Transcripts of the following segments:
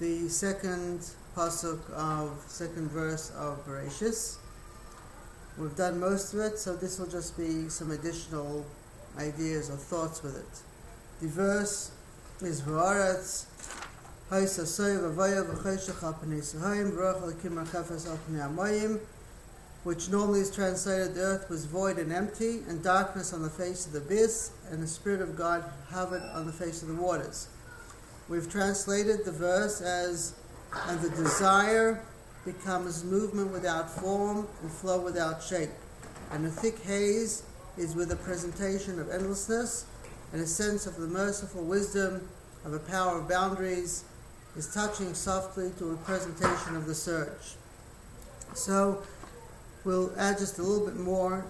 the second second verse of Bereshis. We've done most of it, so this will just be some additional ideas or thoughts with it. The verse is V'aretz Haisa Soy V'vaya V'choshech al Pnei Sahayim V'roch Elokim Rachefes al Pnei Hamayim, which normally is translated, the earth was void and empty, and darkness on the face of the abyss, and the Spirit of God hovered on the face of the waters. We've translated the verse as, and the desire becomes movement without form and flow without shape. And the thick haze is with a presentation of endlessness, and a sense of the merciful wisdom of a power of boundaries is touching softly to a presentation of the surge. So, we'll add just a little bit more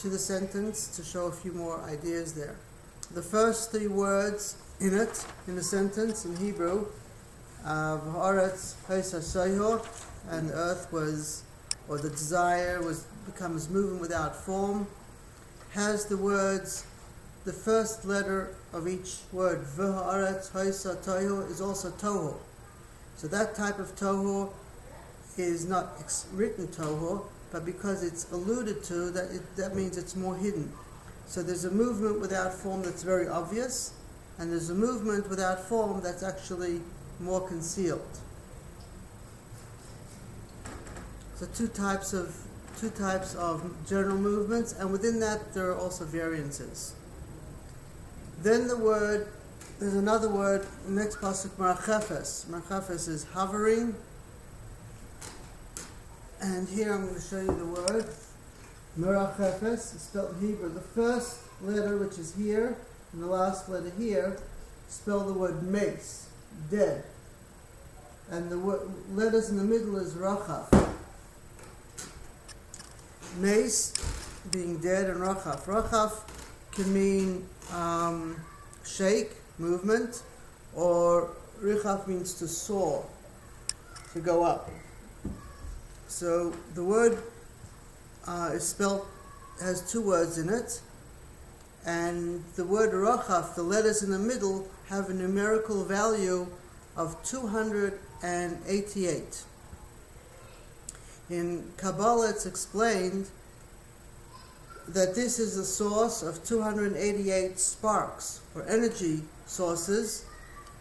to the sentence to show a few more ideas there. The first three words in it, in the sentence in Hebrew, V'aretz Haisa Soyo, and the earth was, or the desire becomes moving without form, has the words, the first letter of each word, V'aretz Haisa Tohu, is also Tohu. So that type of Tohu is not written Tohu, but because it's alluded to, that means it's more hidden. So there's a movement without form that's very obvious, and there's a movement without form that's actually more concealed. So two types of general movements, and within that there are also variances. Then there's another word, the next pasuk, Merachefes. Merachefes is hovering. And here I'm going to show you the word. Merachefes is spelled in Hebrew. The first letter, which is here, and the last letter here, spell the word mace, dead. And the letters in the middle is Rachaf. Mace being dead, and Rachaf. Rachaf can mean shake, movement, or Richaf means to soar, to go up. So the word has two words in it, and the word Rachaf, the letters in the middle, have a numerical value of 288. In Kabbalah it's explained that this is the source of 288 sparks, or energy sources,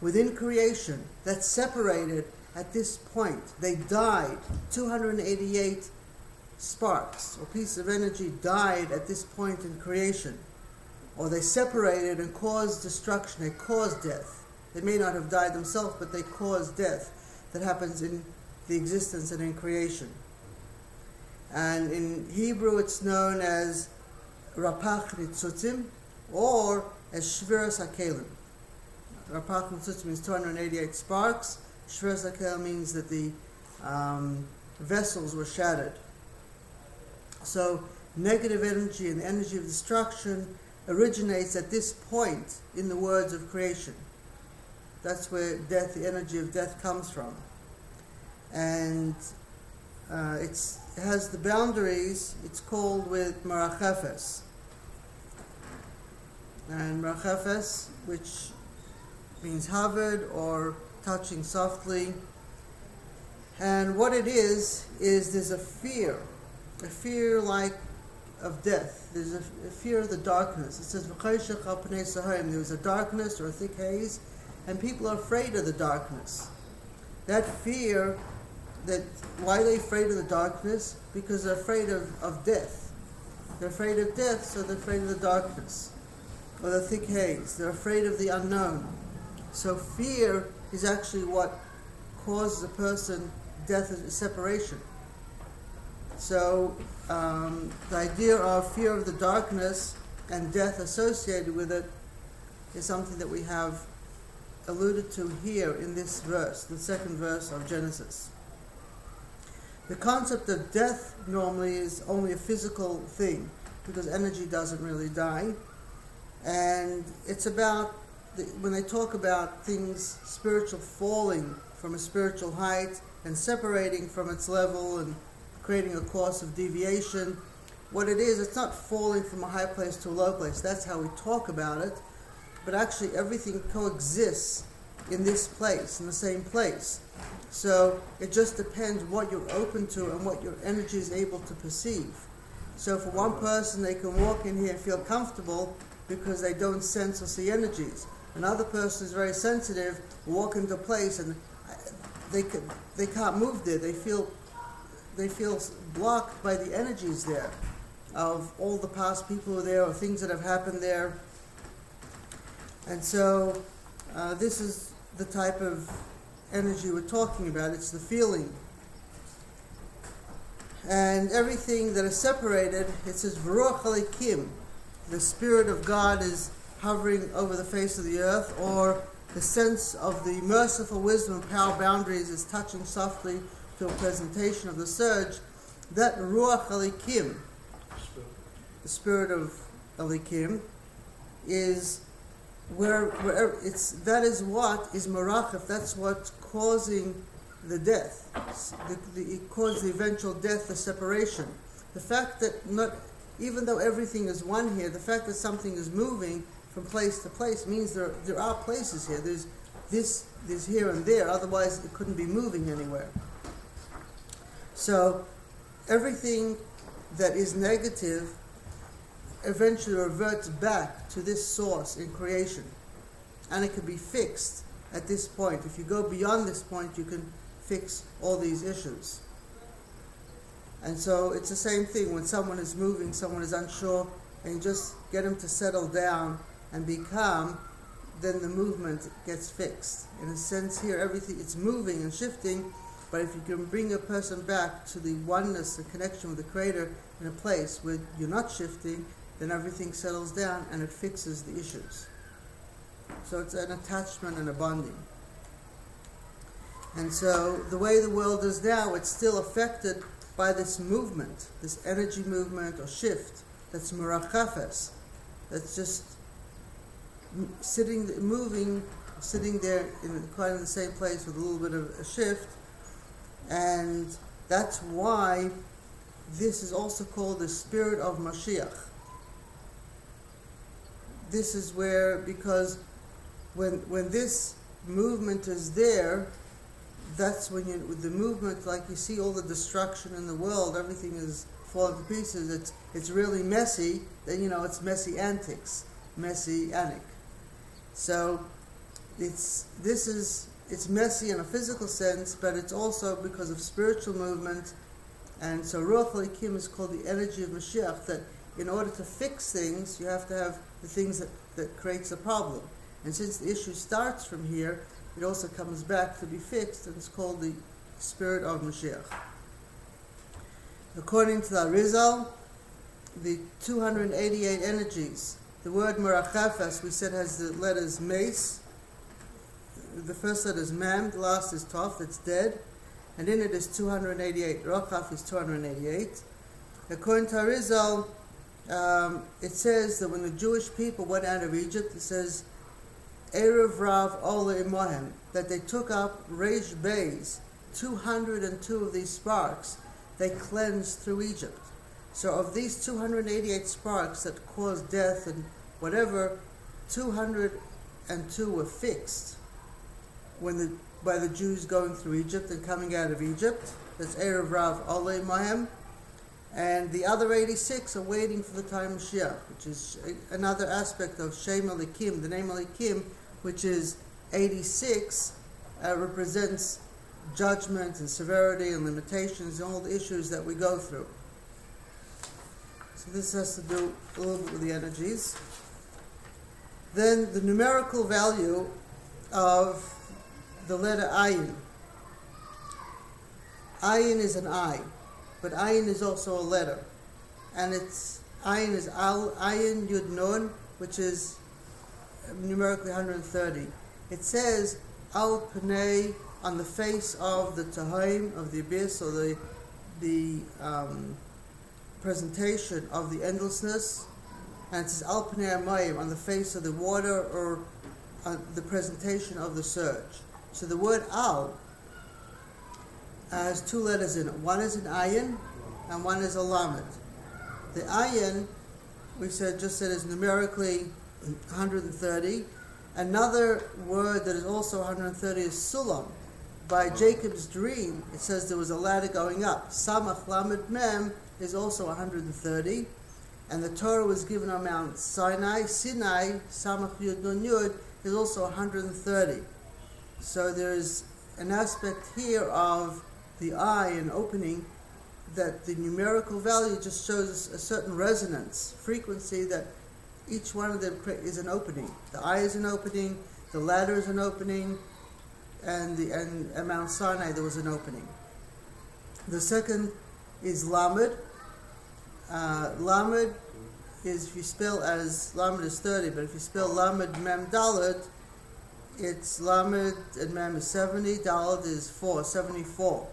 within creation that separated at this point. They died. 288 sparks or pieces of energy died at this point in creation. Or they separated and caused destruction. They caused death. They may not have died themselves, but they caused death that happens in the existence and in creation. And in Hebrew it's known as Rapach Nitzutzim, or as Shviras HaKelim. Rapach Nitzutzim means 288 sparks. Shviras HaKelim means that the vessels were shattered. So negative energy and the energy of destruction originates at this point in the words of creation. That's where death, the energy of death, comes from. And it has the boundaries, it's called with Merachefes. And Merachefes, which means hovered or touching softly. And what it is there's a fear like of death. There's a fear of the darkness. It says, V'choshech al Pnei Sahayim, there was a darkness or a thick haze, and people are afraid of the darkness. That fear, why are they afraid of the darkness? Because they're afraid of death. They're afraid of death, so they're afraid of the darkness, or the thick haze. They're afraid of the unknown. So fear is actually what causes a person death, is separation. So the idea of fear of the darkness and death associated with it is something that we have alluded to here in this verse, the second verse of Genesis. The concept of death normally is only a physical thing, because energy doesn't really die. And it's about, when they talk about things, spiritual falling from a spiritual height and separating from its level and creating a course of deviation, what it is, it's not falling from a high place to a low place. That's how we talk about it. But actually everything coexists in this place, in the same place. So it just depends what you're open to and what your energy is able to perceive. So for one person, they can walk in here and feel comfortable because they don't sense or see energies. Another person is very sensitive, walk into a place and they can't move there. They feel blocked by the energies there of all the past people who are there or things that have happened there. And so this is the type of energy we're talking about. It's the feeling. And everything that is separated, it says V'ruach Elikim, the Spirit of God is hovering over the face of the earth, or the sense of the merciful wisdom and power boundaries is touching softly to a presentation of the surge. That Ruach Elikim, the Spirit of Elikim, is where that is what is marachef. That's what's causing the death. It caused the eventual death, the separation. The fact that even though everything is one here, the fact that something is moving from place to place means there are places here. There's here and there. Otherwise, it couldn't be moving anywhere. So everything that is negative eventually reverts back to this source in creation, and it can be fixed at this point. If you go beyond this point, you can fix all these issues. And so it's the same thing when someone is moving, someone is unsure, and you just get them to settle down and be calm, then the movement gets fixed. In a sense here, everything, it's moving and shifting, but if you can bring a person back to the oneness and connection with the Creator in a place where you're not shifting, then everything settles down and it fixes the issues. So it's an attachment and a bonding. And so the way the world is now, it's still affected by this movement, this energy movement or shift that's merachafes, that's just sitting there quite in the same place with a little bit of a shift. And that's why this is also called the Spirit of Mashiach. This is where, because when this movement is there, that's when the movement, like you see all the destruction in the world, everything is falling to pieces, it's really messy, then it's messianic. So it's messy in a physical sense, but it's also because of spiritual movement. And so Ruach Elikim is called the energy of Mashiach, that in order to fix things, you have to have the things that creates a problem. And since the issue starts from here, it also comes back to be fixed, and it's called the Spirit of Mashiach. According to the Arizal, the 288 energies, the word merachafes, we said, has the letters Mace. The first letter is Mem, the last is Tov, that's dead. And in it is 288. Rochaf is 288. According to Arizal, it says that when the Jewish people went out of Egypt, it says, Erev Rav Ola Imohem, that they took up Reish Beis, 202 of these sparks, they cleansed through Egypt. So of these 288 sparks that caused death and whatever, 202 were fixed by the Jews going through Egypt and coming out of Egypt. That's Erev Rav Ola Imohem. And the other 86 are waiting for the time of Mashiach, which is another aspect of Shem Elikim. The name Elikim, which is 86, represents judgment and severity and limitations and all the issues that we go through. So this has to do a little bit with the energies. Then the numerical value of the letter Ayin. Ayin is an I, but Ayin is also a letter. And Ayin is Ayin Yud Nun, which is numerically 130. It says Al Pnei, on the face of the Tahaim, of the abyss, or the presentation of the endlessness. And it says Al Pnei Amayim, on the face of the water, or the presentation of the surge. So the word Al has two letters in it. One is an Ayin, and one is a Lamed. The Ayin, we just said is numerically 130, Another word that is also 130 is sulam. By Jacob's dream, it says there was a ladder going up. Samach Lamed Mem is also 130. And the Torah was given on Mount Sinai. Sinai, Samach Yud Nun Yud, is also 130. So there is an aspect here of the eye and opening that the numerical value just shows a certain resonance, frequency, that each one of them is an opening. The eye is an opening, the ladder is an opening, and at Mount Sinai there was an opening. The second is Lamed. Lamed is, if you spell as, Lamed is 30, but if you spell Lamed Mem Daled, it's Lamed and Mem is 70, Daled is 74,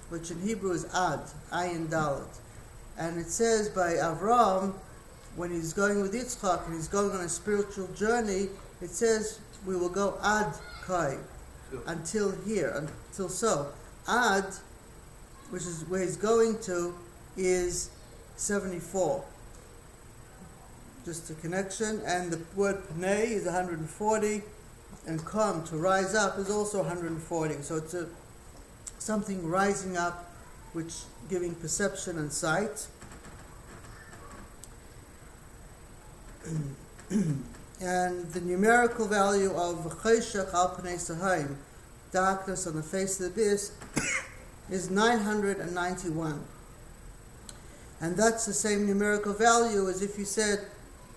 which in Hebrew is Ad, Ayin Daled. And it says by Avram, when he's going with Yitzchak and he's going on a spiritual journey, it says we will go Ad Kai, until here, until so. Ad, which is where he's going to, is 74. Just a connection. And the word Pnei is 140, and Kam, to rise up, is also 140. So it's something rising up, which giving perception and sight. And the numerical value of Cheshach al Pnei Sahaim, darkness on the face of the abyss, is 991. And that's the same numerical value as if you said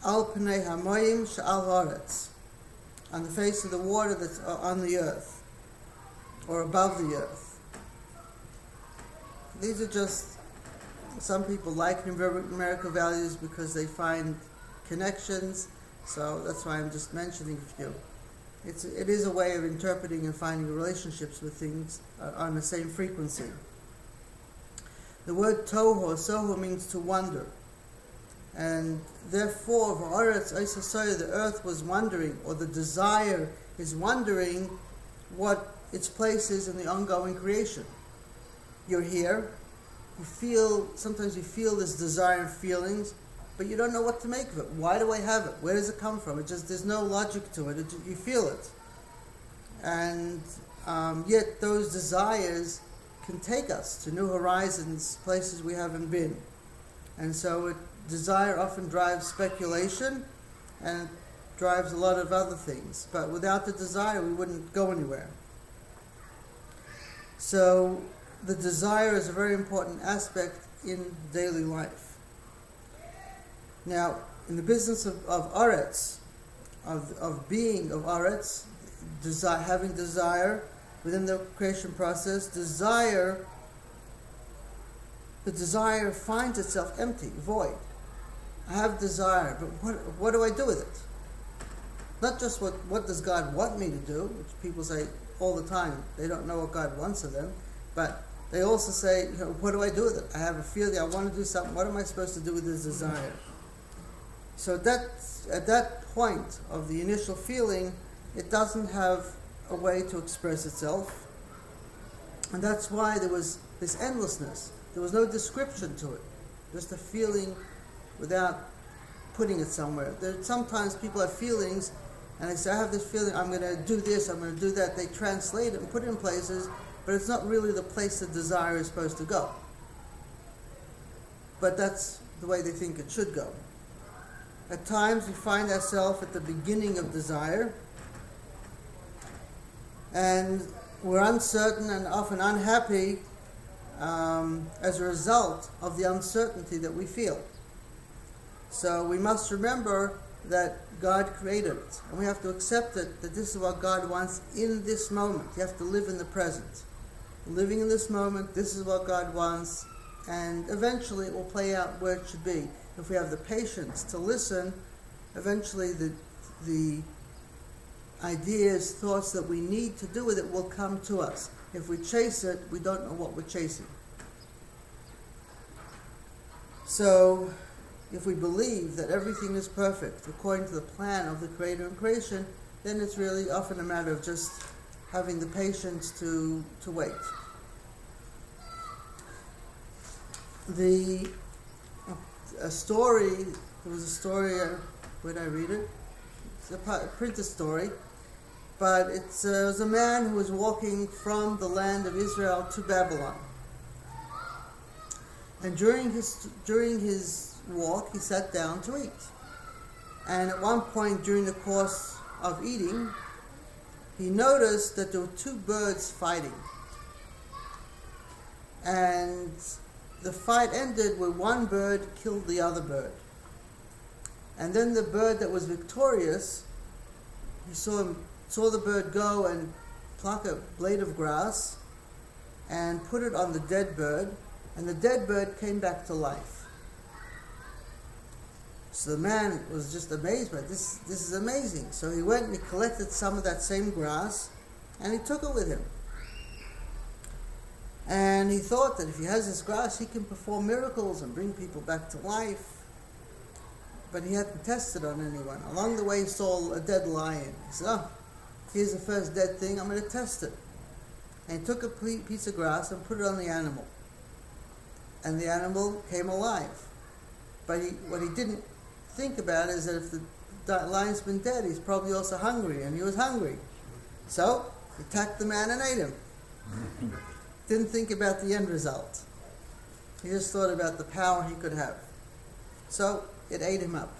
Al Pnei Hamayim Sha'al Haaretz, on the face of the water that's on the earth, or above the earth. These are just, some people like numerical values because they find connections, so that's why I'm just mentioning a few. It is a way of interpreting and finding relationships with things on the same frequency. The word Toho, Soho, means to wonder. And therefore, the earth was wondering, or the desire is wondering what its place is in the ongoing creation. You're here, sometimes you feel this desire and feelings, but you don't know what to make of it. Why do I have it? Where does it come from? There's no logic to it. You feel it. And yet those desires can take us to new horizons, places we haven't been. And so desire often drives speculation, and it drives a lot of other things. But without the desire, we wouldn't go anywhere. So the desire is a very important aspect in daily life. Now, in the business of Aretz, of being of Aretz, having desire within the creation process, the desire finds itself empty, void. I have desire, but what do I do with it? Not just what does God want me to do, which people say all the time, they don't know what God wants of them, but they also say, what do I do with it? I have a feeling, I want to do something, what am I supposed to do with this desire? So at that point of the initial feeling, it doesn't have a way to express itself. And that's why there was this endlessness. There was no description to it. Just a feeling without putting it somewhere. Sometimes people have feelings, and they say, I have this feeling, I'm going to do this, I'm going to do that. They translate it and put it in places, but it's not really the place the desire is supposed to go. But that's the way they think it should go. At times we find ourselves at the beginning of desire, and we're uncertain and often unhappy as a result of the uncertainty that we feel. So we must remember that God created it, and we have to accept it, that this is what God wants in this moment. You have to live in the present. Living in this moment, this is what God wants, and eventually it will play out where it should be. If we have the patience to listen, eventually the ideas, thoughts that we need to do with it will come to us. If we chase it, we don't know what we're chasing. So, if we believe that everything is perfect according to the plan of the Creator and creation, then it's really often a matter of just having the patience to wait. There was a story, where did I read it? It's a printed story. But it was a man who was walking from the land of Israel to Babylon. And during his walk, he sat down to eat. And at one point during the course of eating, he noticed that there were two birds fighting. And the fight ended where one bird killed the other bird. And then the bird that was victorious, he saw the bird go and pluck a blade of grass and put it on the dead bird, and the dead bird came back to life. So the man was just amazed by this. This is amazing. So he went and he collected some of that same grass and he took it with him. And he thought that if he has this grass, he can perform miracles and bring people back to life. But he hadn't tested on anyone. Along the way, he saw a dead lion. He said, oh, here's the first dead thing, I'm going to test it. And he took a piece of grass and put it on the animal. And the animal came alive. But what he didn't think about is that if the lion's been dead, he's probably also hungry, and he was hungry. So he attacked the man and ate him. Didn't think about the end result. He just thought about the power he could have. So it ate him up.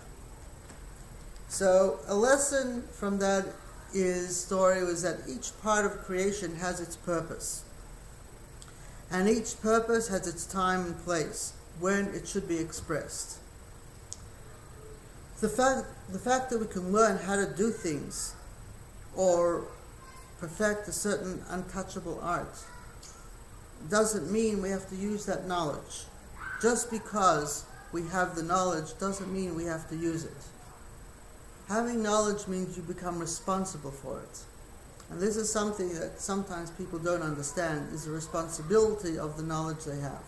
So a lesson from that story was that each part of creation has its purpose. And each purpose has its time and place when it should be expressed. The fact that we can learn how to do things or perfect a certain untouchable art doesn't mean we have to use that knowledge. Just because we have the knowledge doesn't mean we have to use it. Having knowledge means you become responsible for it. And this is something that sometimes people don't understand, is the responsibility of the knowledge they have.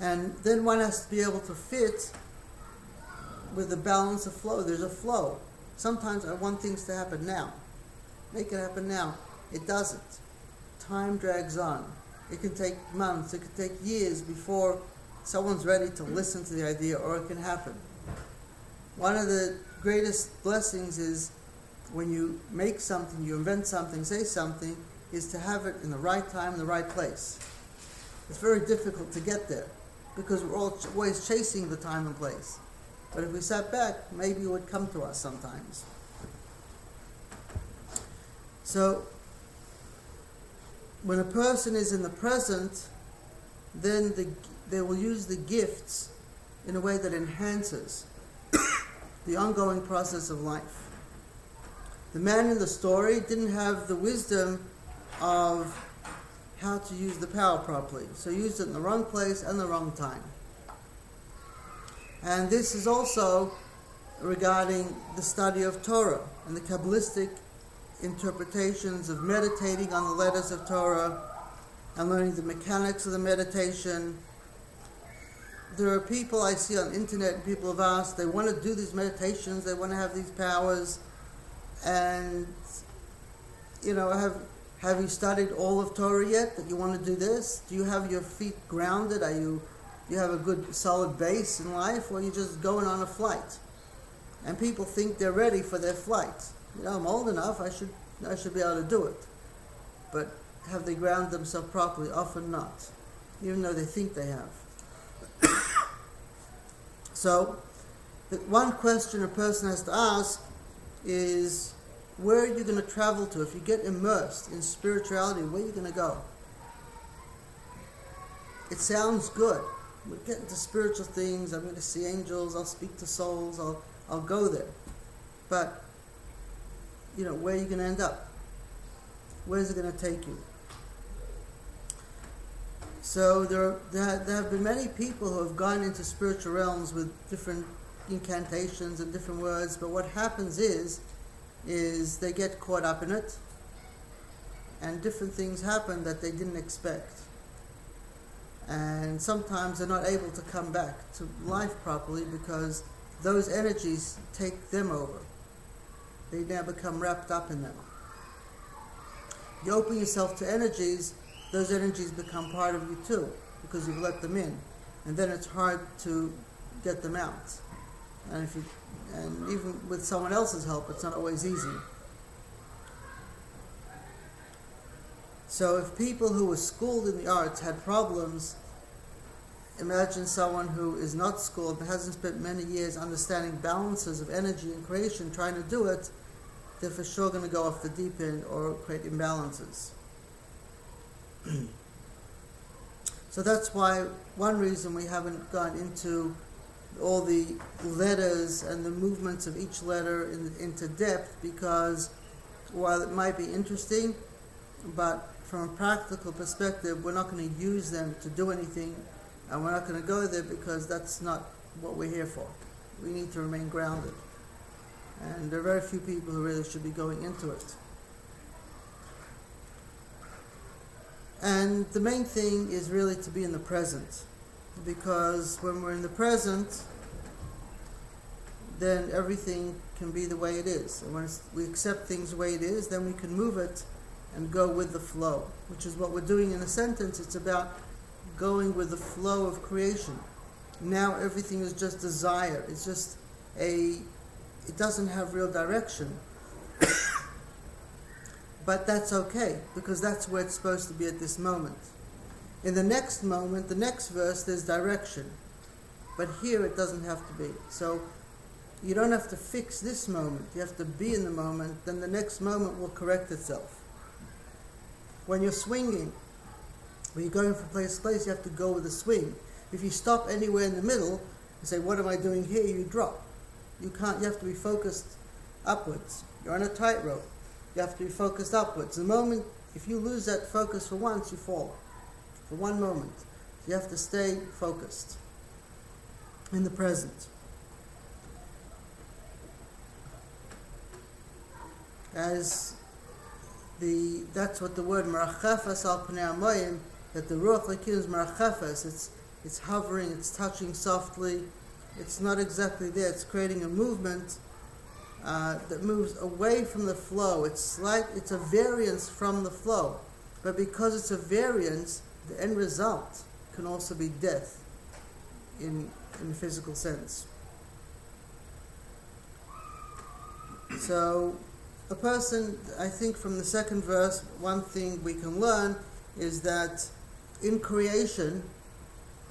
And then one has to be able to fit with the balance of flow. There's a flow. Sometimes I want things to happen now. Make it happen now. It doesn't. Time drags on. It can take months, it can take years before someone's ready to listen to the idea, or it can happen. One of the greatest blessings is when you make something, you invent something, say something, is to have it in the right time, in the right place. It's very difficult to get there because we're always chasing the time and place. But if we sat back, maybe it would come to us sometimes. So, when a person is in the present, then they will use the gifts in a way that enhances the ongoing process of life. The man in the story didn't have the wisdom of how to use the power properly, so he used it in the wrong place and the wrong time. And this is also regarding the study of Torah and the Kabbalistic interpretations of meditating on the letters of Torah and learning the mechanics of the meditation. There are people I see on the internet, and people have asked, they want to do these meditations, they want to have these powers, and have you studied all of Torah yet that you want to do this? Do you have your feet grounded? Do you have a good solid base in life, or are you just going on a flight? And people think they're ready for their flight. I'm old enough, I should be able to do it. But have they grounded themselves properly? Often not, even though they think they have. So, the one question a person has to ask is, where are you going to travel to? If you get immersed in spirituality, where are you going to go? It sounds good. We'll get into spiritual things, I'm going to see angels, I'll speak to souls, I'll go there. But, where are you going to end up? Where's it going to take you? So there have been many people who have gone into spiritual realms with different incantations and different words, but what happens is they get caught up in it, and different things happen that they didn't expect. And sometimes they're not able to come back to life properly because those energies take them over. They now become wrapped up in them. You open yourself to energies, those energies become part of you too, because you've let them in. And then it's hard to get them out. And if you And even with someone else's help, it's not always easy. So if people who were schooled in the arts had problems, imagine someone who is not schooled but hasn't spent many years understanding balances of energy and creation, trying to do it, they're for sure going to go off the deep end or create imbalances. So that's why one reason we haven't gone into all the letters and the movements of each letter into depth, because while it might be interesting, but from a practical perspective, we're not going to use them to do anything, and we're not going to go there because that's not what we're here for. We need to remain grounded. And there are very few people who really should be going into it. And the main thing is really to be in the present, because when we're in the present, then everything can be the way it is. And when we accept things the way it is, then we can move it and go with the flow, which is what we're doing in a sentence. It's about going with the flow of creation. Now everything is just desire. It's just it doesn't have real direction. But that's okay, because that's where it's supposed to be at this moment. In the next moment, the next verse, there's direction. But here it doesn't have to be. So you don't have to fix this moment. You have to be in the moment. Then the next moment will correct itself. When you're swinging, when you're going from place to place, you have to go with the swing. If you stop anywhere in the middle and say, what am I doing here? You drop. You have to be focused upwards. You're on a tightrope. You have to be focused upwards. The moment, if you lose that focus for once, you fall. For one moment. You have to stay focused in the present. That's what the word marachefes al pnei hamayim, that the ruach l'kim is marachefes. It's hovering, it's touching softly. It's not exactly there. It's creating a movement that moves away from the flow. It's a variance from the flow. But because it's a variance, the end result can also be death in the physical sense. So a person, I think from the second verse, one thing we can learn is that in creation,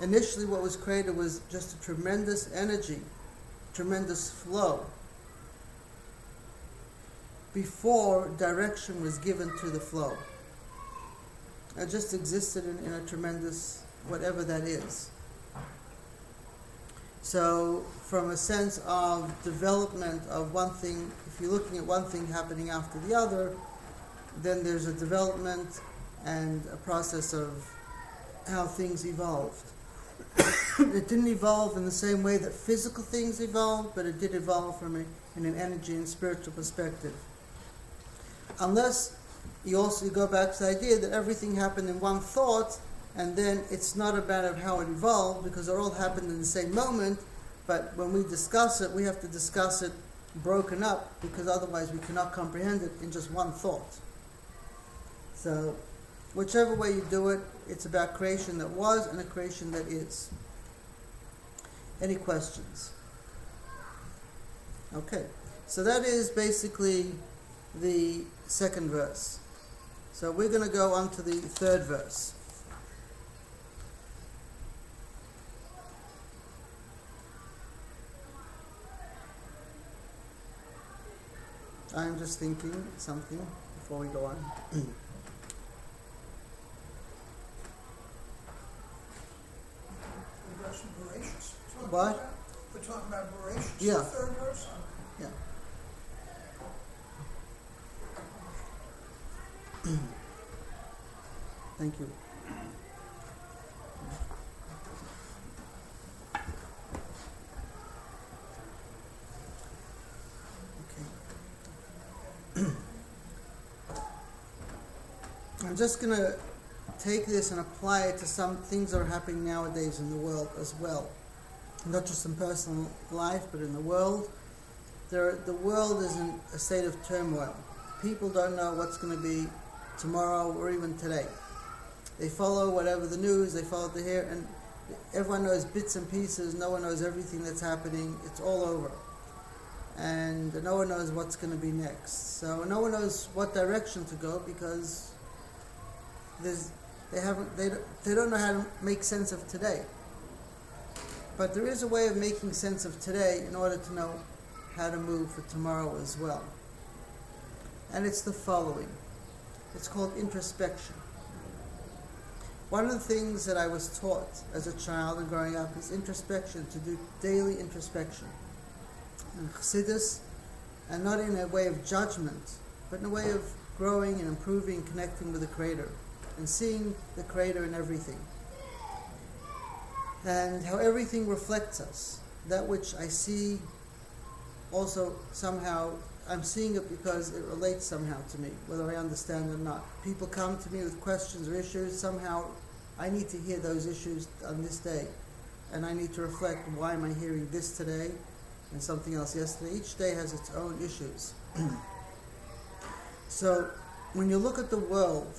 initially what was created was just a tremendous energy, tremendous flow, before direction was given to the flow. It just existed in a tremendous, whatever that is. So from a sense of development of one thing, if you're looking at one thing happening after the other, then there's a development and a process of how things evolved. It didn't evolve in the same way that physical things evolved, but it did evolve in an energy and spiritual perspective. Unless you also go back to the idea that everything happened in one thought, and then it's not a matter of how it evolved, because it all happened in the same moment, but when we discuss it, we have to discuss it broken up, because otherwise we cannot comprehend it in just one thought. So, whichever way you do it, it's about creation that was and a creation that is. Any questions? Okay, so that is basically the second verse. So we're going to go on to the third verse. I'm just thinking something before we go on. What? We're talking about Bereshit. Yeah. The third verse? Yeah. Thank you. Okay. I'm just going to take this and apply it to some things that are happening nowadays in the world as well. Not just in personal life, but in the world. The world is in a state of turmoil. People don't know what's going to be tomorrow or even today. They follow whatever the news, they follow the here, and everyone knows bits and pieces. No one knows everything that's happening. It's all over. and no one knows what's going to be next. So no one knows what direction to go because they don't know how to make sense of today. But there is a way of making sense of today in order to know how to move for tomorrow as well. And it's the following. It's called introspection. One of the things that I was taught as a child and growing up is introspection, to do daily introspection. And Chassidus, and not in a way of judgment, but in a way of growing and improving, connecting with the Creator, and seeing the Creator in everything. And how everything reflects us. That which I see, also somehow, I'm seeing it because it relates somehow to me, whether I understand it or not. People come to me with questions or issues, somehow I need to hear those issues on this day. And I need to reflect, why am I hearing this today and something else yesterday? Each day has its own issues. So, when you look at the world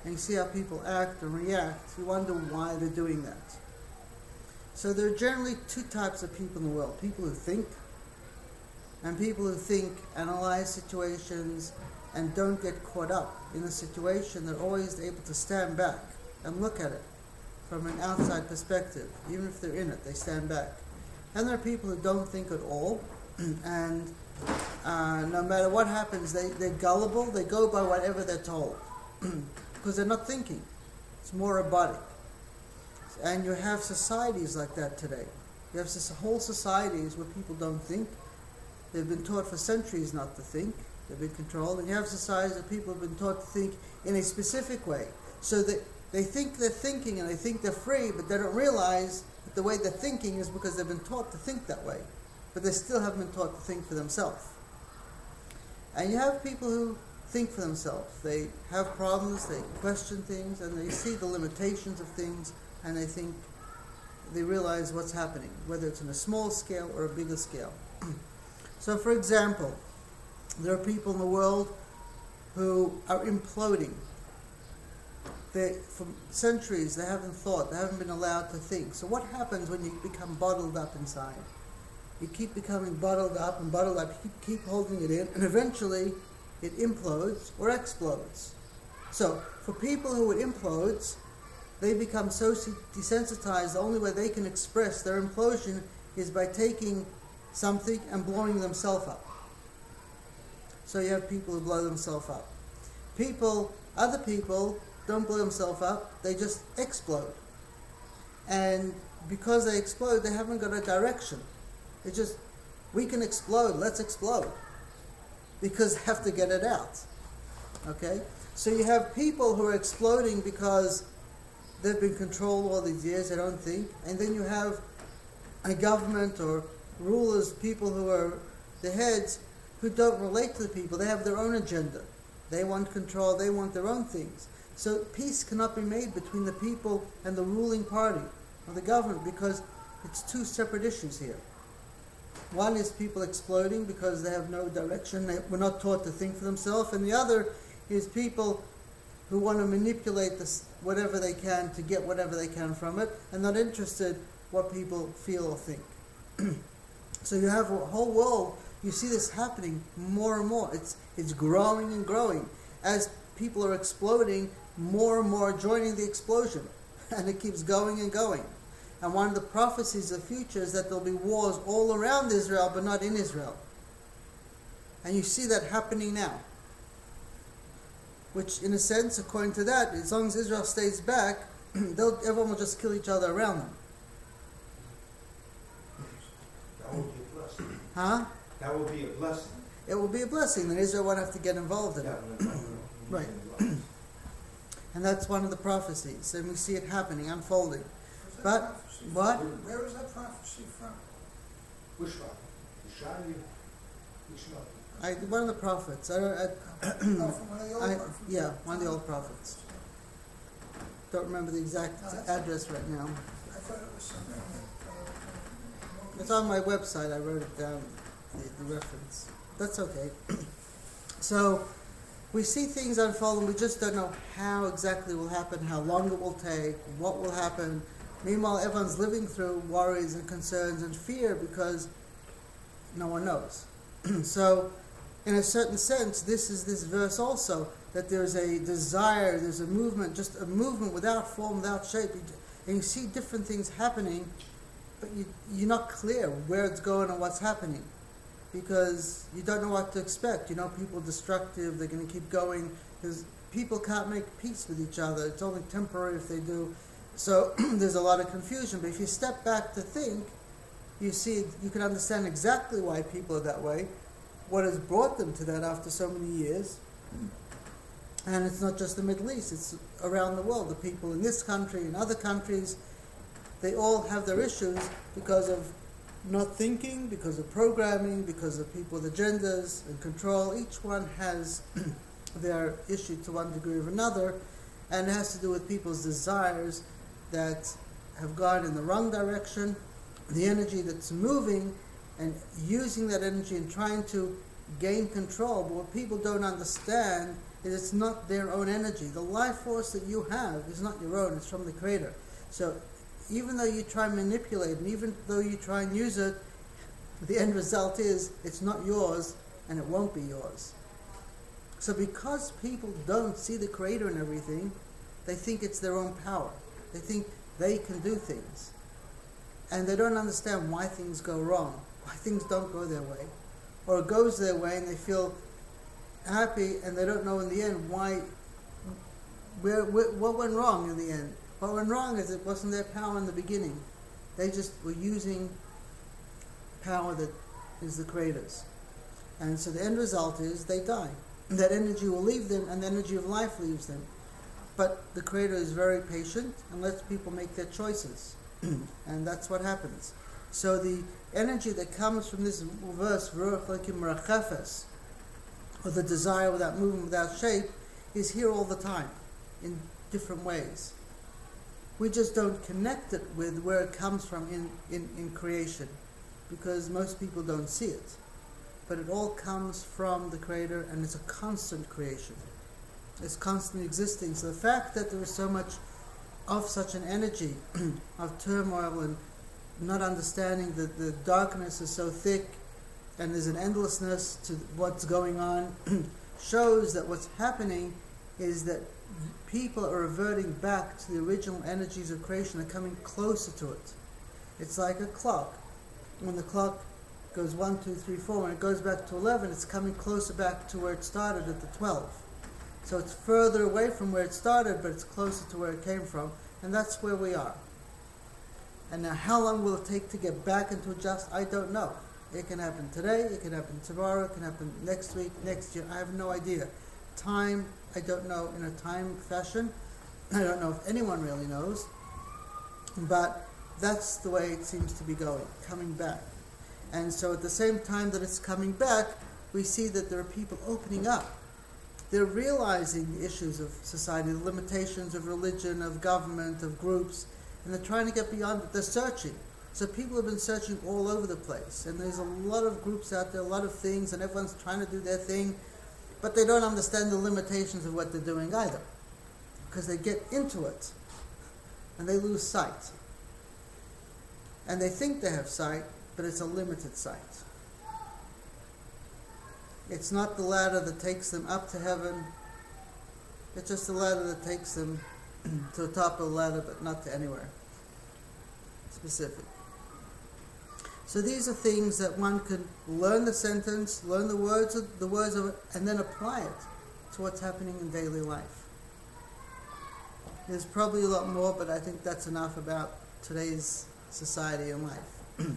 and you see how people act and react, you wonder why they're doing that. So there are generally two types of people in the world. People who think, and people who think, analyze situations, and don't get caught up in a situation. They're always able to stand back and look at it from an outside perspective. Even if they're in it, they stand back. And there are people who don't think at all, and no matter what happens, they're gullible. They go by whatever they're told, because they're not thinking. It's more robotic. And you have societies like that today. You have whole societies where people don't think. They've been taught for centuries not to think. They've been controlled. And you have societies where people have been taught to think in a specific way. So that they think they're thinking and they think they're free, but they don't realize that the way they're thinking is because they've been taught to think that way. But they still haven't been taught to think for themselves. And you have people who think for themselves. They have problems, they question things, and they see the limitations of things, and they realize what's happening, whether it's on a small scale or a bigger scale. So, for example, there are people in the world who are imploding. For centuries, they haven't thought, they haven't been allowed to think. So what happens when you become bottled up inside? You keep becoming bottled up, you keep holding it in, and eventually it implodes or explodes. So, for people who it implodes, they become so desensitized, the only way they can express their implosion is by taking something and blowing themselves up. So you have people who blow themselves up. Other people don't blow themselves up, they just explode. And because they explode, they haven't got a direction. It's just, we can explode, let's explode. Because they have to get it out. Okay? So you have people who are exploding because they've been controlled all these years, they don't think. And then you have a government or rulers, people who are the heads, who don't relate to the people. They have their own agenda. They want control, they want their own things. So peace cannot be made between the people and the ruling party or the government, because it's two separate issues here. One is people exploding because they have no direction, they were not taught to think for themselves, and the other is people who want to manipulate this, whatever they can to get whatever they can from it, and not interested what people feel or think. So you have a whole world, you see this happening more and more. It's growing and growing. As people are exploding, more and more joining the explosion. And it keeps going and going. And one of the prophecies of the future is that there'll be wars all around Israel, but not in Israel. And you see that happening now. Which, in a sense, according to that, as long as Israel stays back, everyone will just kill each other around them. That will be a blessing. Huh? That will be a blessing. It will be a blessing, then Israel won't have to get involved in it. Right. And that's one of the prophecies, and we see it happening, unfolding. But, what? Where is that prophecy from? Which one? Yeshaya? Which one? One of the prophets. From one of the old prophets? Yeah, one of the old prophets. Don't remember the exact address right now. I thought it was something that... It's on my website, I wrote it down, the reference. That's okay. So, we see things unfold and we just don't know how exactly will happen, how long it will take, what will happen. Meanwhile, everyone's living through worries and concerns and fear because no one knows. So, in a certain sense, this is this verse also, that there's a desire, there's a movement, just a movement without form, without shape. And you see different things happening, but you're not clear where it's going and what's happening, because you don't know what to expect. You know, people are destructive, they're going to keep going. People can't make peace with each other. It's only temporary if they do. So there's a lot of confusion. But if you step back to think, you see, you can understand exactly why people are that way, what has brought them to that after so many years. And it's not just the Middle East, it's around the world. The people in this country, in other countries, they all have their issues because of not thinking, because of programming, because of people with agendas and control. Each one has their issue to one degree or another, and it has to do with people's desires that have gone in the wrong direction, the energy that's moving and using that energy and trying to gain control. But what people don't understand is it's not their own energy. The life force that you have is not your own, it's from the Creator. So even though you try and manipulate, and even though you try and use it, the end result is it's not yours and it won't be yours. So because people don't see the Creator in everything, they think it's their own power. They think they can do things. And they don't understand why things go wrong, why things don't go their way. Or it goes their way and they feel happy and they don't know in the end what went wrong in the end. What went wrong is it wasn't their power in the beginning. They just were using power that is the Creator's. And so the end result is they die. That energy will leave them and the energy of life leaves them. But the Creator is very patient and lets people make their choices. And that's what happens. So the energy that comes from this verse, or the desire without movement, without shape, is here all the time in different ways. We just don't connect it with where it comes from in creation, because most people don't see it. But it all comes from the Creator, and it's a constant creation. It's constantly existing. So the fact that there is so much of such an energy of turmoil and not understanding that the darkness is so thick and there's an endlessness to what's going on shows that what's happening is that people are reverting back to the original energies of creation and coming closer to it. It's like a clock. When the clock goes 1, 2, 3, 4, when it goes back to 11, it's coming closer back to where it started at the 12. So it's further away from where it started, but it's closer to where it came from, and that's where we are. And now how long will it take to get back and to adjust? I don't know. It can happen today, it can happen tomorrow, it can happen next week, next year. I have no idea. Time, I don't know in a time fashion. I don't know if anyone really knows. But that's the way it seems to be going, coming back. And so at the same time that it's coming back, we see that there are people opening up. They're realizing the issues of society, the limitations of religion, of government, of groups, and they're trying to get beyond it. They're searching. So people have been searching all over the place, and there's a lot of groups out there, a lot of things, and everyone's trying to do their thing, but they don't understand the limitations of what they're doing either, because they get into it, and they lose sight. And they think they have sight, but it's a limited sight. It's not the ladder that takes them up to heaven. It's just the ladder that takes them to the top of the ladder, but not to anywhere specific. So these are things that one can learn the sentence, learn the words of it, and then apply it to what's happening in daily life. There's probably a lot more, but I think that's enough about today's society and life. Do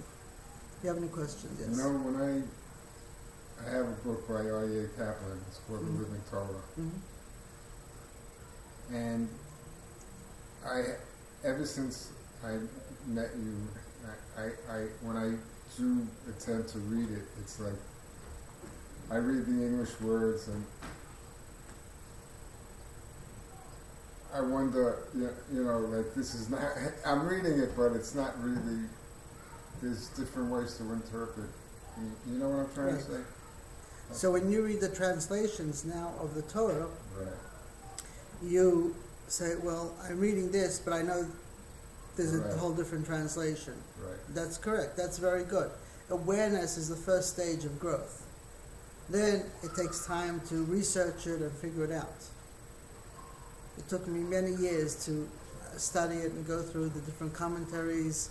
you have any questions? Yes. You know, when I have a book by R.E.A. Kaplan, it's called The Living Torah. And ever since I met you, when I do attempt to read it, it's like I read the English words and I wonder, you know, like this is not, I'm reading it, but it's not really, there's different ways to interpret. You know what I'm trying to say? So when you read the translations now of the Torah, right, you say, well, I'm reading this, but I know there's a right, whole different translation. right. That's correct. That's very good. Awareness is the first stage of growth. Then it takes time to research it and figure it out. It took me many years to study it and go through the different commentaries,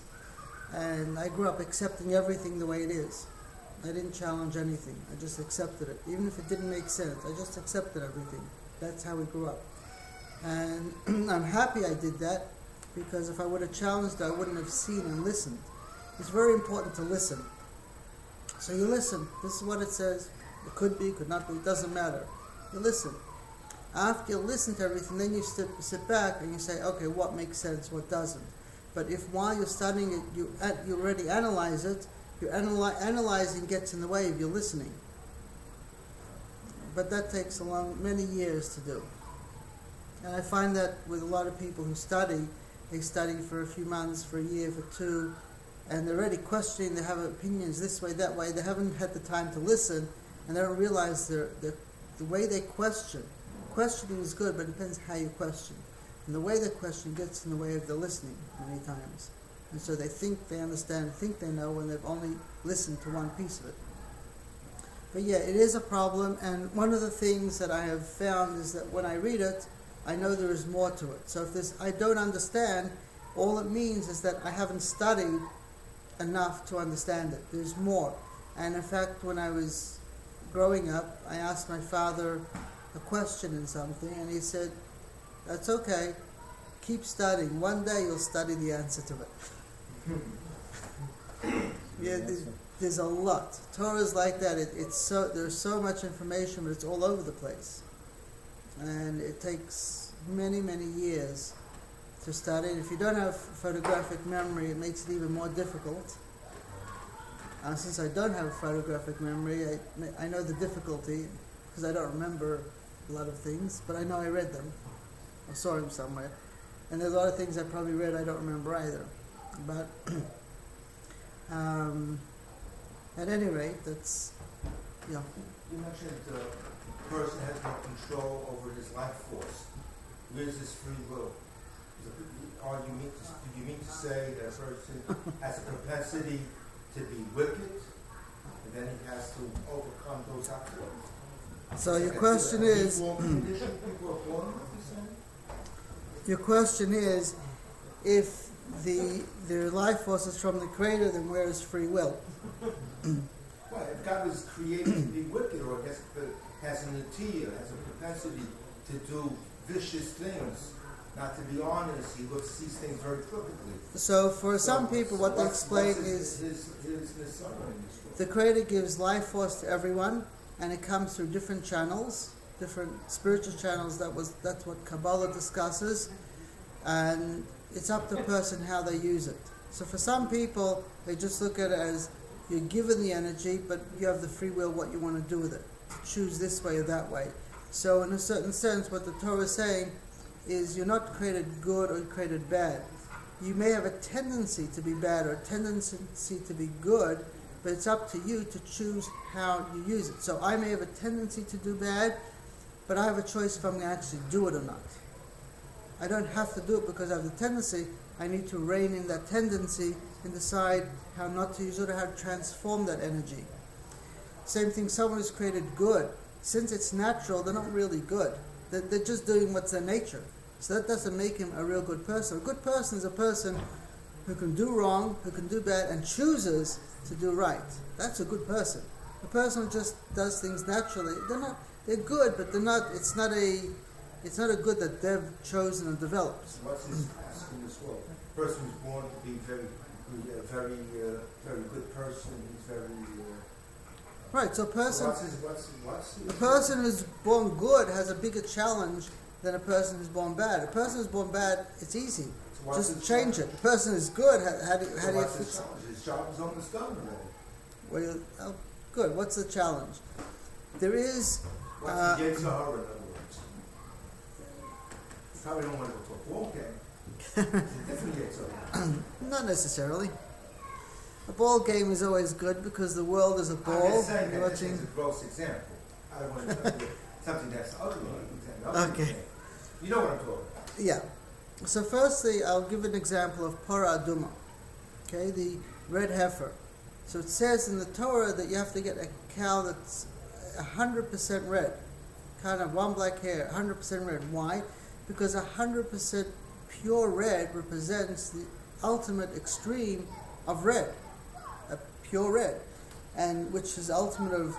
and I grew up accepting everything the way it is. I didn't challenge anything. I just accepted it. Even if it didn't make sense, I just accepted everything. That's how we grew up. And I'm happy I did that, because if I would have challenged it, I wouldn't have seen and listened. It's very important to listen. So you listen. This is what it says. It could be, could not be, it doesn't matter. You listen. After you listen to everything, then you sit back and you say, okay, what makes sense, what doesn't. But if while you're studying it, you already analyze it, analyzing gets in the way of you listening. But that takes many years to do. And I find that with a lot of people who study, they study for a few months, for a year, for two, and they're already questioning, they have opinions this way, that way, they haven't had the time to listen, and they don't realize the way they question. Questioning is good, but it depends how you question. And the way they question gets in the way of the listening many times. And so they think they understand, think they know, when they've only listened to one piece of it. But yeah, it is a problem, and one of the things that I have found is that when I read it, I know there is more to it. So if I don't understand, all it means is that I haven't studied enough to understand it. There's more. And in fact, when I was growing up, I asked my father a question in something, and he said, that's okay, keep studying. One day you'll study the answer to it. Yeah, there's a lot. Torah is like that. There's so much information, but it's all over the place. And it takes many, many years to study. And if you don't have photographic memory, it makes it even more difficult. Since I don't have photographic memory, I know the difficulty, because I don't remember a lot of things, but I know I read them. I saw them somewhere. And there's a lot of things I probably read I don't remember either. But at any rate, that's, You mentioned the person has no control over his life force. Where's his free will? Do you mean to say that a person has a propensity to be wicked, and then he has to overcome those obstacles? so your question is, your question is, if the life force is from the Creator, then where is free will? Well, if God was created to be wicked, or has an natia, has a propensity to do vicious things, not to be honest, he sees things very crookedly. So for some people, what they explain is the Creator gives life force to everyone, and it comes through different channels, different spiritual channels. That's what Kabbalah discusses, and it's up to the person how they use it. So for some people, they just look at it as you're given the energy, but you have the free will what you want to do with it. Choose this way or that way. So in a certain sense, what the Torah is saying is you're not created good or created bad. You may have a tendency to be bad or a tendency to be good, but it's up to you to choose how you use it. So I may have a tendency to do bad, but I have a choice if I'm going to actually do it or not. I don't have to do it because I have the tendency. I need to rein in that tendency and decide how not to use it or how to transform that energy. Same thing, someone who's created good. Since it's natural, they're not really good. They're just doing what's their nature. So that doesn't make him a real good person. A good person is a person who can do wrong, who can do bad, and chooses to do right. That's a good person. A person who just does things naturally, they're good, but they're not. It's not a good that they've chosen and developed. What's his task in this world? A person who's born to be very good person. He's very right. So a person, what's a person who's born good has a bigger challenge than a person who's born bad. A person who's born bad, it's easy. So just change it. The person is good. How do you fix it? His job is almost done already. Well, good. What's the challenge? There is. What's the Yetzer Hara, in other words? You probably don't want to go to a ball game. It's a different Yetzer Hara. Not necessarily. A ball game is always good because the world is a ball. I'm just saying You're that watching. this is a gross example. I don't want to tell you something that's ugly. Okay. You know what I'm talking about. Yeah. So firstly, I'll give an example of Para Aduma. Okay, the red heifer. So it says in the Torah that you have to get a cow that's 100% red, kind of one black hair, 100% red. Why? Because 100% pure red represents the ultimate extreme of red, a pure red, and which is ultimate of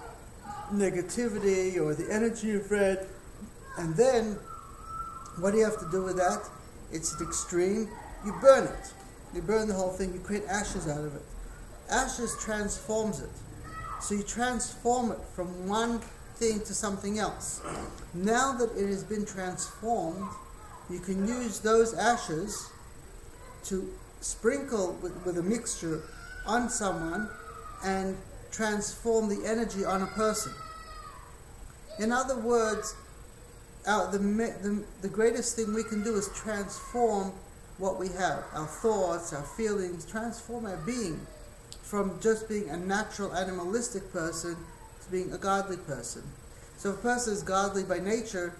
negativity or the energy of red. And then what do you have to do with that? It's an extreme. You burn it. You burn the whole thing. You create ashes out of it. Ashes transforms it. So you transform it from one thing to something else. Now that it has been transformed, you can use those ashes to sprinkle with a mixture on someone and transform the energy on a person. In other words, the greatest thing we can do is transform what we have, our thoughts, our feelings, transform our being from just being a natural animalistic person to being a godly person. So if a person is godly by nature,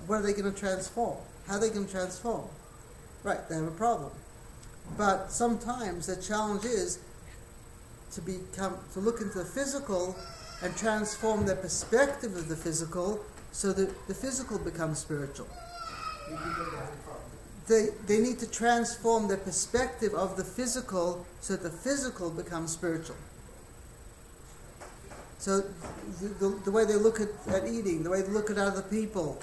what are they going to transform? How are they going to transform? Right, they have a problem. But sometimes the challenge is to look into the physical and transform their perspective of the physical so that the physical becomes spiritual. They need to transform their perspective of the physical so that the physical becomes spiritual. So the way they look at eating, the way they look at other people,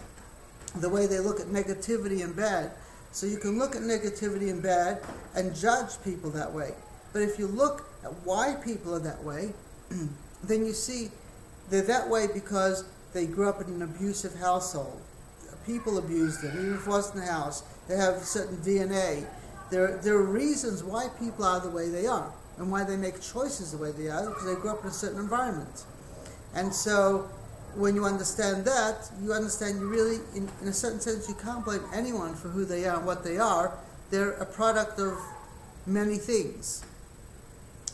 the way they look at negativity and bad. So you can look at negativity and bad and judge people that way. But if you look at why people are that way, then you see they're that way because they grew up in an abusive household. People abused them, even if it wasn't the house. They have certain DNA. There are reasons why people are the way they are and why they make choices the way they are, because they grew up in a certain environment. And so when you understand that, you understand you really, in a certain sense, you can't blame anyone for who they are and what they are. They're a product of many things.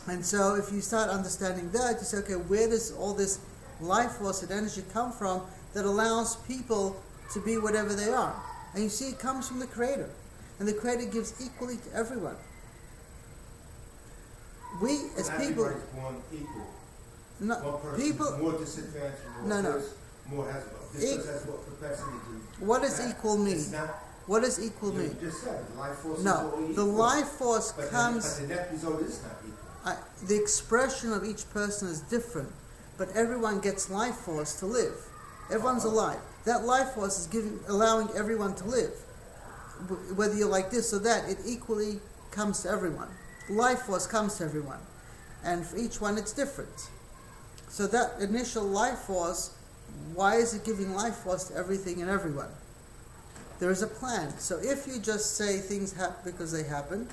And so if you start understanding that, you say, okay, where does all this life force and energy come from that allows people to be whatever they are? And you see it comes from the Creator. And the Creator gives equally to everyone. We, as people... Everybody's born equal. No, one person people... more disadvantaged, more has more propensity to... What does equal mean? What does equal mean? You just said life force no, is all equal. The life force comes... But the net result is not equal. The expression of each person is different, but everyone gets life force to live. Everyone's alive. That life force is allowing everyone to live. Whether you're like this or that, it equally comes to everyone. Life force comes to everyone. And for each one, it's different. So that initial life force, why is it giving life force to everything and everyone? There is a plan. So if you just say things happen because they happen,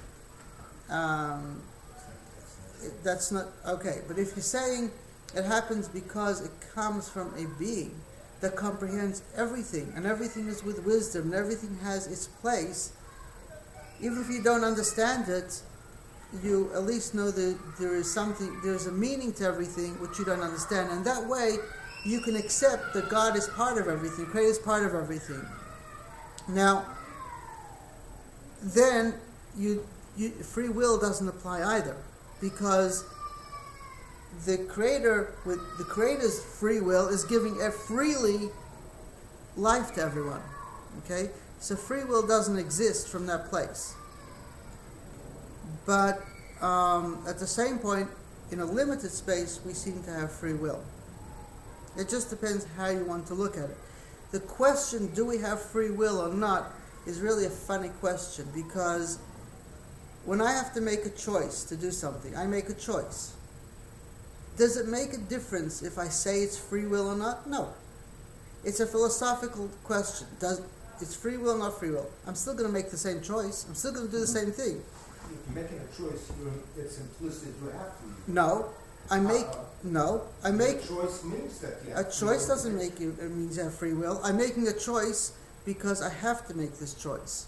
that's not okay. But if you're saying it happens because it comes from a being that comprehends everything, and everything is with wisdom, and everything has its place, even if you don't understand it, you at least know that there's a meaning to everything which you don't understand. And that way, you can accept that God is part of everything, Creator is part of everything. Now, then, free will doesn't apply either, because the Creator, with the Creator's free will, is giving freely life to everyone. Okay? So free will doesn't exist from that place. But at the same point, in a limited space, we seem to have free will. It just depends how you want to look at it. The question, do we have free will or not, is really a funny question, because when I have to make a choice to do something, I make a choice. Does it make a difference if I say it's free will or not? No. It's a philosophical question. It's free will or not free will? I'm still going to make the same choice. I'm still going to do the same thing. If you're making a choice, it's implicit you have to. No. I make... A choice means that you have a choice doesn't make you... It means you have free will. I'm making a choice because I have to make this choice.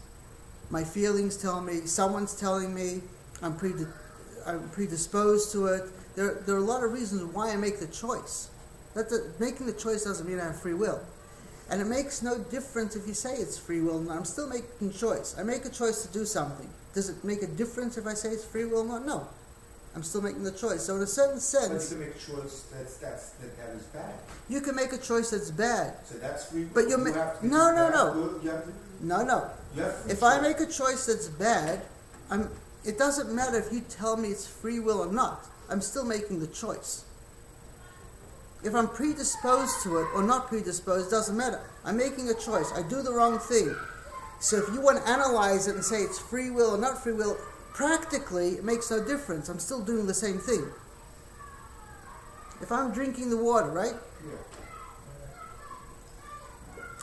My feelings tell me, someone's telling me, I'm predisposed to it. There are a lot of reasons why I make the choice. Making the choice doesn't mean I have free will. And it makes no difference if you say it's free will or not. I'm still making a choice. I make a choice to do something. Does it make a difference if I say it's free will or not? No. I'm still making the choice. So in a certain sense, But you can make a choice that is bad. you can make a choice that's bad. So that's free will. But You have to no, do no, bad, no. good, you have to, No. you have free If I choice. make a choice that's bad, it doesn't matter if you tell me it's free will or not. I'm still making the choice. If I'm predisposed to it or not predisposed, doesn't matter. I'm making a choice. I do the wrong thing. So if you want to analyze it and say it's free will or not free will, practically it makes no difference. I'm still doing the same thing. If I'm drinking the water, right? Yeah.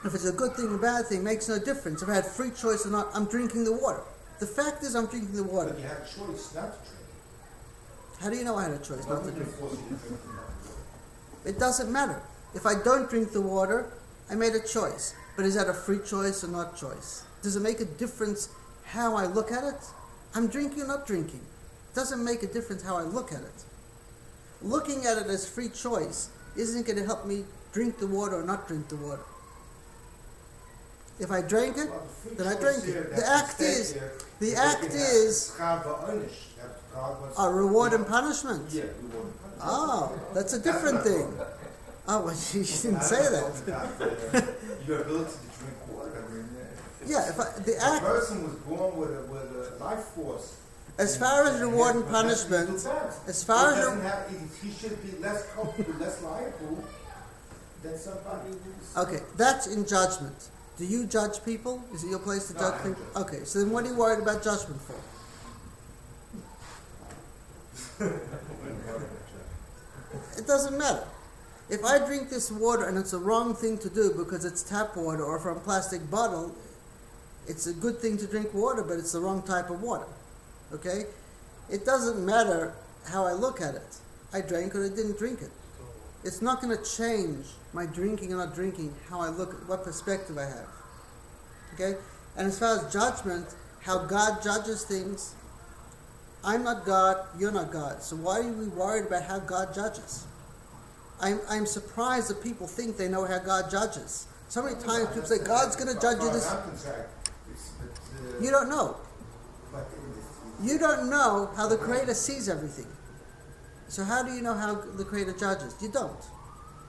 If it's a good thing or bad thing, makes no difference. If I had free choice or not, I'm drinking the water. The fact is I'm drinking the water. But you had a choice not to drink. How do you know I had a choice not to Nothing drink? can force you to drink the water. It doesn't matter. If I don't drink the water, I made a choice. But is that a free choice or not choice? Does it make a difference how I look at it? I'm drinking or not drinking. It doesn't make a difference how I look at it. Looking at it as free choice isn't going to help me drink the water or not drink the water. If I drank it, Well, the free then I choice drank here it. that's The act at stake is, here the that act you can is have schava onish, that God wants a reward and punishment. Yeah, reward and punishment. Oh, that's a different That's thing. Oh, well, you didn't say that. Your ability to drink water. I mean, Yeah, the a act, person was born with a life force. as far as reward and But that's punishment, too bad. as far He as doesn't have, he should be less culpable, less liable than somebody who's. okay, that's in judgment. Do you judge people? Is it your place to No, judge I don't people? judge. Okay, so then what are you worried about judgment for? It doesn't matter. If I drink this water and it's a wrong thing to do because it's tap water or from a plastic bottle, it's a good thing to drink water, but it's the wrong type of water. Okay? It doesn't matter how I look at it. I drank it or I didn't drink it. It's not going to change my drinking or not drinking, how I look at what perspective I have. Okay? And as far as judgment, how God judges things, I'm not God, you're not God. So why are we worried about how God judges? I'm surprised that people think they know how God judges. So many times people say, God's going to judge you this. You don't know. You don't know how the Creator sees everything. So how do you know how the Creator judges? You don't.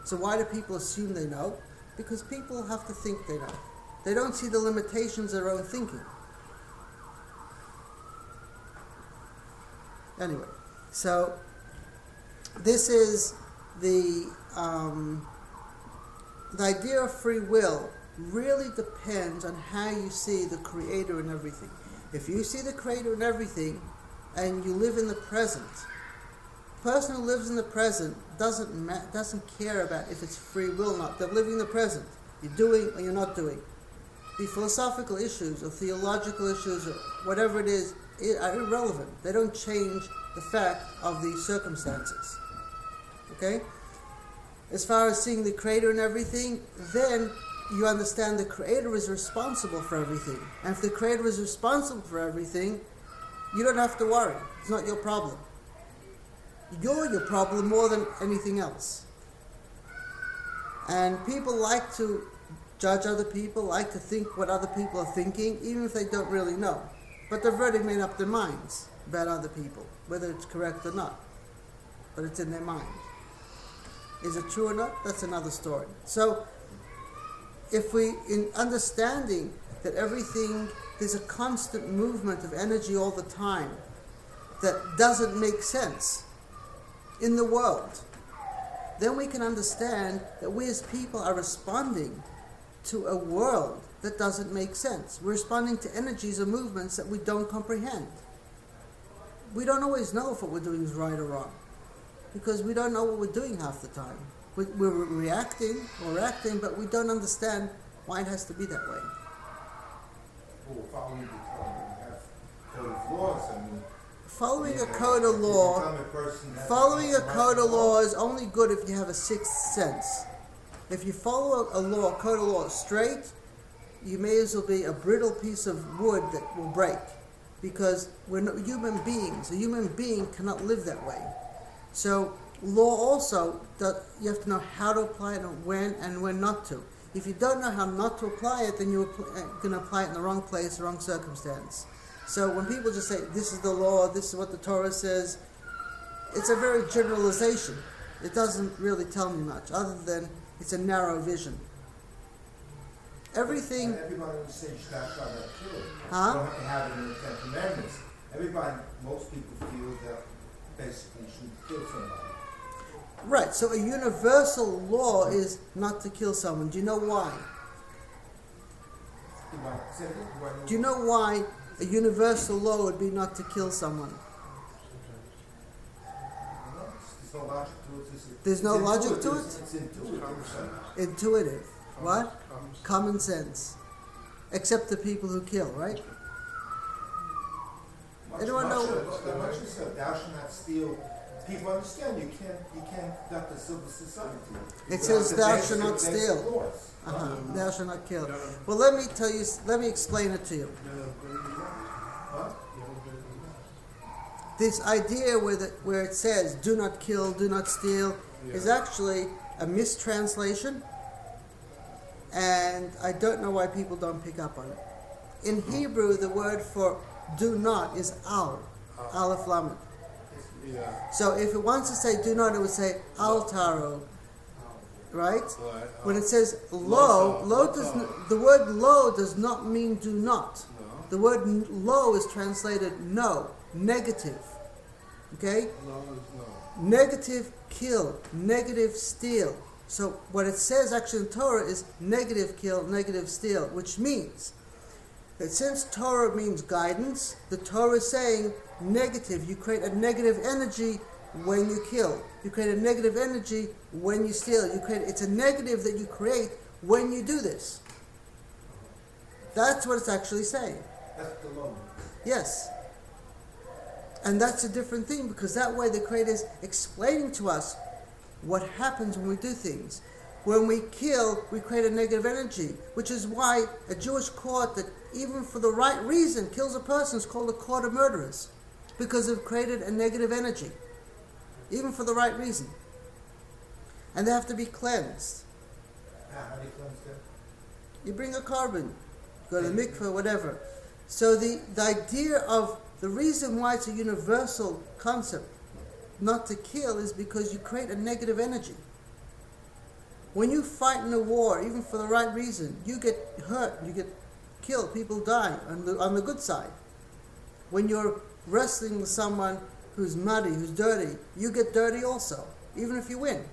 So why do people assume they know? Because people have to think they know. They don't see the limitations of their own thinking. Anyway, so this is the idea of free will really depends on how you see the Creator in everything. If you see the Creator in everything and you live in the present, the person who lives in the present doesn't care about if it's free will or not. They're living in the present. You're doing or you're not doing. The philosophical issues or theological issues or whatever it is are irrelevant. They don't change the fact of the circumstances. Okay? As far as seeing the Creator in everything, then you understand the Creator is responsible for everything. And if the Creator is responsible for everything, you don't have to worry. It's not your problem. You're your problem more than anything else. And people like to judge other people, like to think what other people are thinking, even if they don't really know. But they've already made up their minds about other people, whether it's correct or not. But it's in their mind. Is it true or not? That's another story. So, if we, in understanding that everything, there's a constant movement of energy all the time that doesn't make sense in the world, then we can understand that we as people are responding to a world that doesn't make sense. We're responding to energies or movements that we don't comprehend. We don't always know if what we're doing is right or wrong, because we don't know what we're doing half the time. We're reacting or acting, but we don't understand why it has to be that way. Well, following the code of laws, I mean. Following a code of law, is only good if you have a sixth sense. If you follow a code of law straight, you may as well be a brittle piece of wood that will break, because we're not human beings. A human being cannot live that way. So law also, you have to know how to apply it and when not to. If you don't know how not to apply it, then you're going to apply it in the wrong place, the wrong circumstance. So when people just say, this is the law, this is what the Torah says, it's a very generalization. It doesn't really tell me much, other than it's a narrow vision. Everything. And everybody would say you should not try to kill it. Huh? You don't have to have it in the Ten Commandments. Most people feel that basically you shouldn't kill somebody. Right, so a universal law is not to kill someone. Do you know why? Do you know why a universal law would be not to kill someone? There's no logic to it. There's no logic to it? It's intuitive. Intuitive. What? Common sense. Except the people who kill, right? Anyone know? Much as thou shalt not steal. People understand you can't conduct a civil society. It says thou shalt not steal. Thou shalt not kill. Well, let me explain it to you. Huh? This idea where it says do not kill, do not steal, is actually a mistranslation, and I don't know why people don't pick up on it. In Hebrew, the word for do not is al, aleph lamed. Yeah. So if it wants to say do not, it would say al taro, right? When it says lo, the word lo does not mean do not. No. The word lo is translated no, negative. Okay? No. Negative kill, negative steal. So what it says actually in Torah is negative kill, negative steal, which means that since Torah means guidance, the Torah is saying negative. You create a negative energy when you kill. You create a negative energy when you steal. It's a negative that you create when you do this. That's what it's actually saying. That's the law. Yes. And that's a different thing, because that way the Creator is explaining to us what happens when we do things. When we kill, we create a negative energy, which is why a Jewish court that even for the right reason kills a person is called a court of murderers, because they've created a negative energy, even for the right reason. And they have to be cleansed. How do you cleanse that? You bring a carbon, go to the mikveh, whatever. So the idea of the reason why it's a universal concept not to kill is because you create a negative energy. When you fight in a war, even for the right reason, you get hurt, you get killed, people die on the good side. When you're wrestling with someone who's muddy, who's dirty, you get dirty also, even if you win.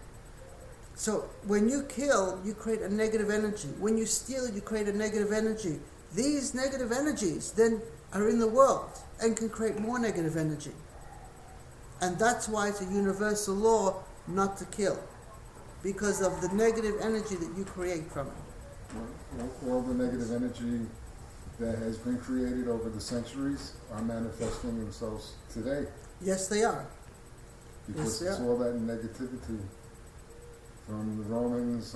So when you kill, you create a negative energy. When you steal, you create a negative energy. These negative energies then are in the world and can create more negative energy. And that's why it's a universal law not to kill, because of the negative energy that you create from it. All the negative energy that has been created over the centuries are manifesting themselves today. Yes, they are. Because Yes, it's all that negativity from the Romans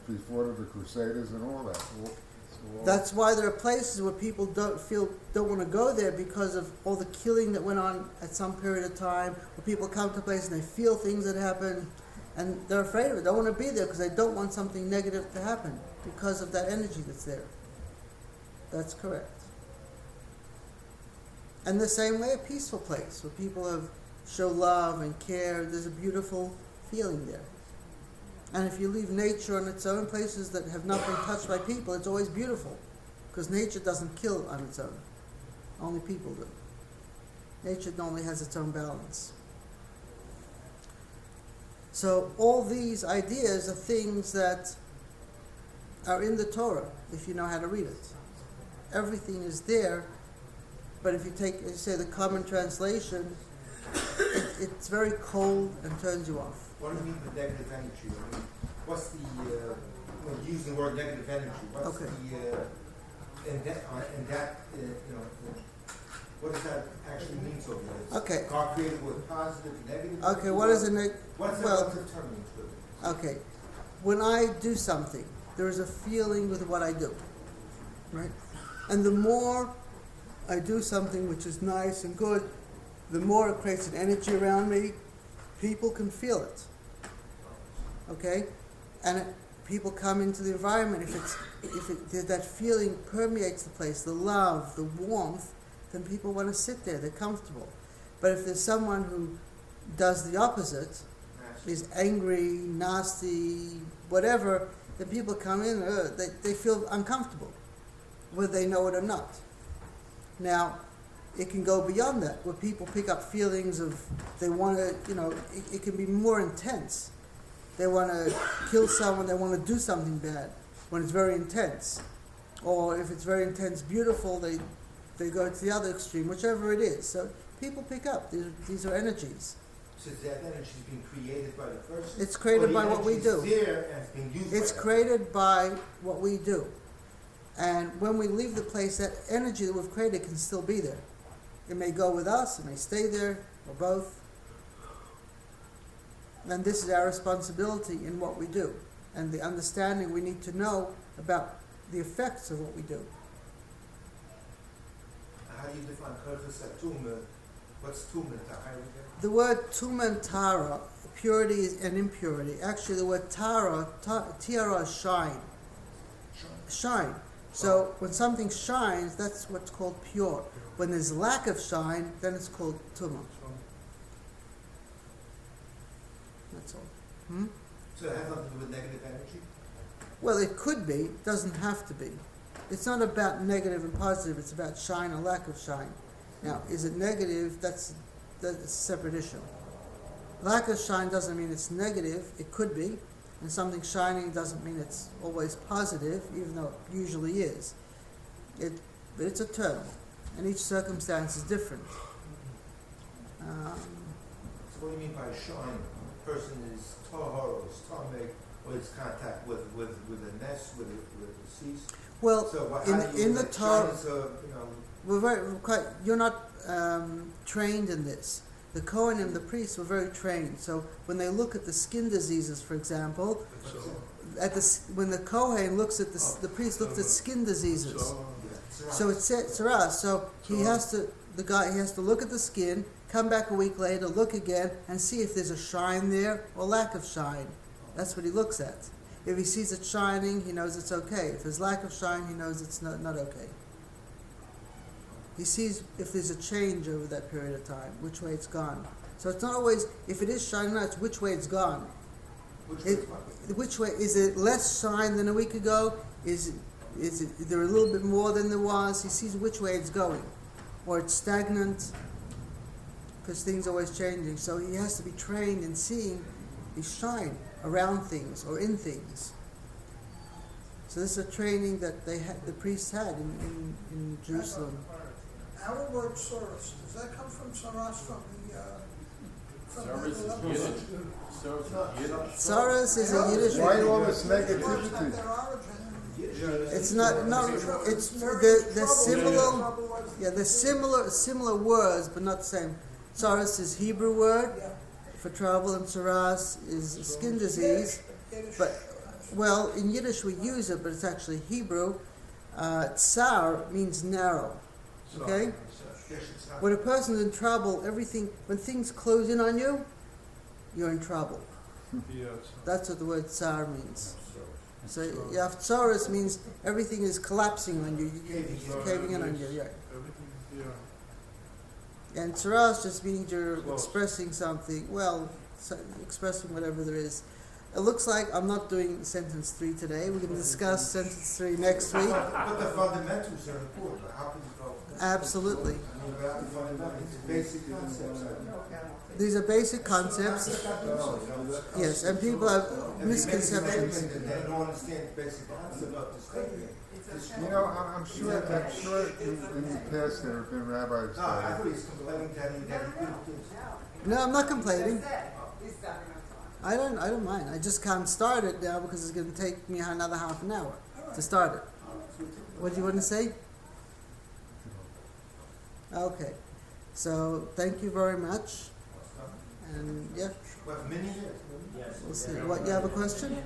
before the Crusaders and all that. That's why there are places where people don't want to go there, because of all the killing that went on at some period of time, where people come to a place and they feel things that happen, and they're afraid of it. They don't want to be there because they don't want something negative to happen because of that energy that's there. That's correct. And the same way, a peaceful place where people show love and care, there's a beautiful feeling there. And if you leave nature on its own, places that have not been touched by people, it's always beautiful, because nature doesn't kill on its own. Only people do. Nature normally has its own balance. So all these ideas are things that are in the Torah, if you know how to read it. Everything is there, but if you take, say, the common translation, it's very cold and turns you off. What do you mean the negative energy? I mean, what's the, when you use the word negative energy, what's Okay. What does that actually mean to you? Okay. God created with positive, negative? Okay, what is a What's the relative term mean to it? Okay, when I do something, there is a feeling with what I do, right? And the more I do something which is nice and good, the more it creates an energy around me. People can feel it, okay? And people come into the environment. If that feeling permeates the place, the love, the warmth, then people want to sit there. They're comfortable. But if there's someone who does the opposite, is angry, nasty, whatever, then people come in, they feel uncomfortable, whether they know it or not. Now, it can go beyond that, where people pick up feelings of, they want to, it can be more intense. They want to kill someone, they want to do something bad, when it's very intense. Or if it's very intense, beautiful, they go to the other extreme, whichever it is. So people pick up, these are energies. So that energy is being created by the person? It's created by what we do. There and it's being used It's created by what we do. And when we leave the place, that energy that we've created can still be there. It may go with us, it may stay there, or both. And this is our responsibility in what we do, and the understanding we need to know about the effects of what we do. How do you define Kurtis Tumah? What's Tumah? The word Tumah and Tara, purity and impurity. Actually, the word Tara is shine. Shine. So when something shines, that's what's called pure. When there's lack of shine, then it's called Tumah. That's all. So it has nothing to do with negative energy? Well, it could be. It doesn't have to be. It's not about negative and positive. It's about shine or lack of shine. Now, is it negative? That's a separate issue. Lack of shine doesn't mean it's negative. It could be. And something shining doesn't mean it's always positive, even though it usually is. But it's a term. And each circumstance is different. So what do you mean by shine? A person is tahor, or is tameh, or it's contact with a nest, with the seas? Well, so in the Torah, we're you're not trained in this. The Kohanim, the priests, were very trained. So when they look at the skin diseases, for example, when the Kohen looks at the priest looks at skin diseases. So it's tzara. So he has to look at the skin, come back a week later, look again, and see if there's a shine there or lack of shine. That's what he looks at. If he sees it shining, he knows it's okay. If there's lack of shine, he knows it's not okay. He sees if there's a change over that period of time, which way it's gone. So it's not always, if it is shining, no, it's which way it's gone. Which way, is it less shine than a week ago? Is there a little bit more than there was? He sees which way it's going. Or it's stagnant, because things are always changing. So he has to be trained in seeing the shine around things or in things. So this is a training that the priests had in Jerusalem. Our word Soros, does that come from Soros, from the Soros is a Yiddish word. Why all this negativity? It's not. It's they're similar words, but not the same. Saras is Hebrew word for trouble, and saras is skin disease. But in Yiddish we use it, but it's actually Hebrew. Tsar means narrow. Okay. When a person's in trouble, when things close in on you, you're in trouble. That's what the word tsar means. So Tsaras means everything is collapsing on you, caving in on you. Yeah. And tsaras just means you're expressing something. Expressing whatever there is. It looks like I'm not doing sentence 3 today. We're going to discuss sentence 3 next week. But the fundamentals are important. How can you go? Absolutely. About the fundamentals, basic concepts. These are basic concepts. Yes, and people have misconceptions. They don't understand the basic concept of the statement. I'm sure in the past there have been rabbis. No, I thought he's complaining that he No, I'm not complaining. I don't mind. I just can't start it now because it's going to take me another half an hour to start it. What do you want to say? Okay. So thank you very much. And we'll see. What, you have a question?